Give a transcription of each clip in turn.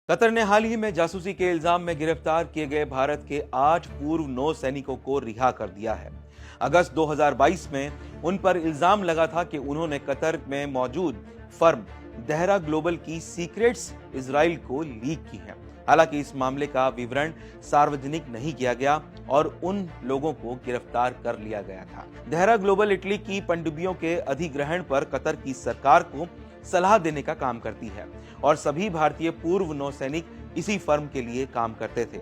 Qatar ने हाल ही में जासूसी के इल्जाम में गिरफ्तार किए गए भारत के 8 पूर्व नौ सैनिकों को रिहा कर दिया है। अगस्त 2022 में उन पर इल्जाम लगा था कि उन्होंने कतर में मौजूद फर्म दहरा ग्लोबल की सीक्रेट्स इजराइल को लीक की हैं। हालांकि इस मामले का विवरण सार्वजनिक नहीं किया गया और उन लोगों को गिरफ्तार कर लिया गया था। दहरा ग्लोबल इटली की पनडुब्बियों के अधिग्रहण पर कतर की सरकार को सलाह देने का काम करती है और सभी भारतीय पूर्व नौसैनिक इसी फर्म के लिए काम करते थे।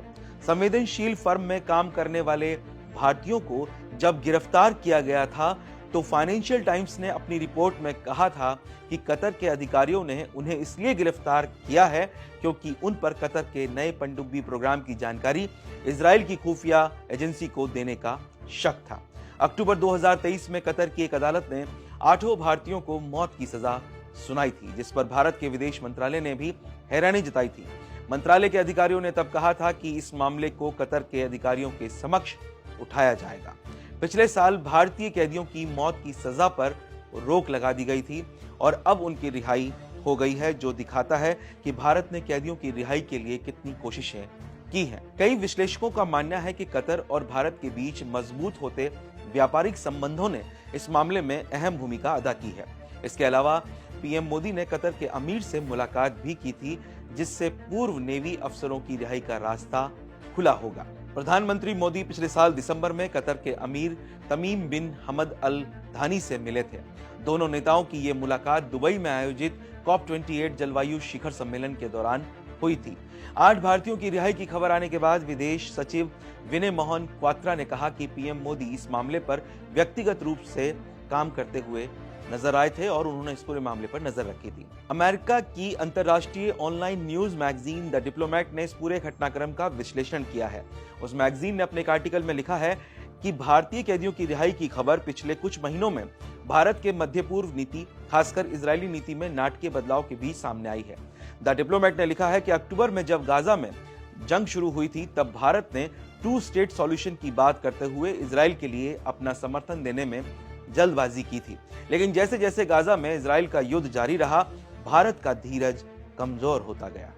संवेदनशील फर्म में काम करने वाले भारतीयों को जब गिरफ्तार किया गया था तो फाइनेंशियल टाइम्स ने अपनी रिपोर्ट में कहा था कि कतर के अधिकारियों ने उन्हें इसलिए गिरफ्तार किया है क्योंकि उन पर कतर के नए पनडुब्बी प्रोग्राम की जानकारी इजराइल की खुफिया एजेंसी को देने का शक था। अक्टूबर 2023 में कतर की एक अदालत ने 8 भारतीयों को मौत की सजा सुनाई थी, जिस पर भारत के विदेश मंत्रालय ने भी हैरानी जताई थी। मंत्रालय के अधिकारियों ने तब कहा था कि इस मामले को कतर के अधिकारियों के समक्ष उठाया जाएगा। पिछले साल भारतीय कैदियों की मौत की सजा पर रोक लगा दी गई थी और अब उनकी रिहाई हो गई है, जो दिखाता है कि भारत ने कैदियों की रिहाई के लिए कितनी कोशिशें की हैं। कई विश्लेषकों का मानना है कि कतर और भारत के बीच मजबूत होते व्यापारिक संबंधों ने इस मामले में अहम भूमिका अदा की है। इसके अलावा पीएम मोदी ने कतर के अमीर से मुलाकात भी की थी, जिससे पूर्व नेवी अफसरों की रिहाई का रास्ता खुला होगा। प्रधानमंत्री मोदी पिछले साल दिसंबर में कतर के अमीर तमीम बिन हमद अल थानी से मिले थे। दोनों नेताओं की ये मुलाकात दुबई में आयोजित COP28 जलवायु शिखर सम्मेलन के दौरान हुई थी। 8 भारतीयों की रिहाई की खबर आने के बाद विदेश सचिव विनय मोहन क्वात्रा ने कहा कि पीएम मोदी इस मामले पर व्यक्तिगत रूप से काम करते हुए नजर आए थे और उन्होंने इस पूरे मामले पर नजर रखी थी। अमेरिका की अंतर्राष्ट्रीय online news magazine the diplomat ने इस पूरे घटनाक्रम का विश्लेषण किया है। उस मैगजीन ने अपने एक आर्टिकल में लिखा है कि भारतीय कैदियों की रिहाई की खबर पिछले कुछ महीनों में भारत के मध्य पूर्व नीति, खासकर इजरायली नीति में नाटकीय बदलाव के बीच सामने आई है। द डिप्लोमेट ने लिखा है कि अक्टूबर में जब गाजा में जंग शुरू हुई थी, तब भारत ने 2 स्टेट सॉल्यूशन की बात करते हुए इजराइल के लिए अपना समर्थन देने में जल्दबाजी की थी। लेकिन जैसे जैसे गाजा में इजराइल का युद्ध जारी रहा, भारत का धीरज कमजोर होता गया।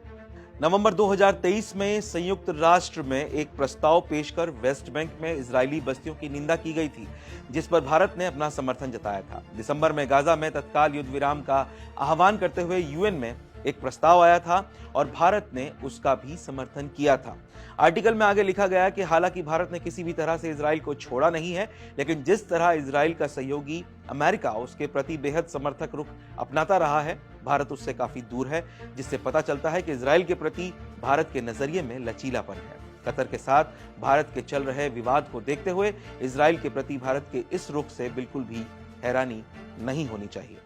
नवंबर 2023 में संयुक्त राष्ट्र में एक प्रस्ताव पेश कर वेस्ट बैंक में इजरायली बस्तियों की निंदा की गई थी, जिस पर भारत ने अपना समर्थन जताया था। दिसंबर में गाजा में तत्काल युद्ध विराम का आह्वान करते हुए यूएन में एक प्रस्ताव आया था और भारत ने उसका भी समर्थन किया था। आर्टिकल में आगे लिखा गया कि हालांकि भारत ने किसी भी तरह से इजराइल को छोड़ा नहीं है, लेकिन जिस तरह इजराइल का सहयोगी अमेरिका उसके प्रति बेहद समर्थक रुख अपनाता रहा है, भारत उससे काफी दूर है, जिससे पता चलता है कि इजराइल के प्रति भारत के नजरिए में लचीलापन है। कतर के साथ भारत के चल रहे विवाद को देखते हुए इजराइल के प्रति भारत के इस रुख से बिल्कुल भी हैरानी नहीं होनी चाहिए।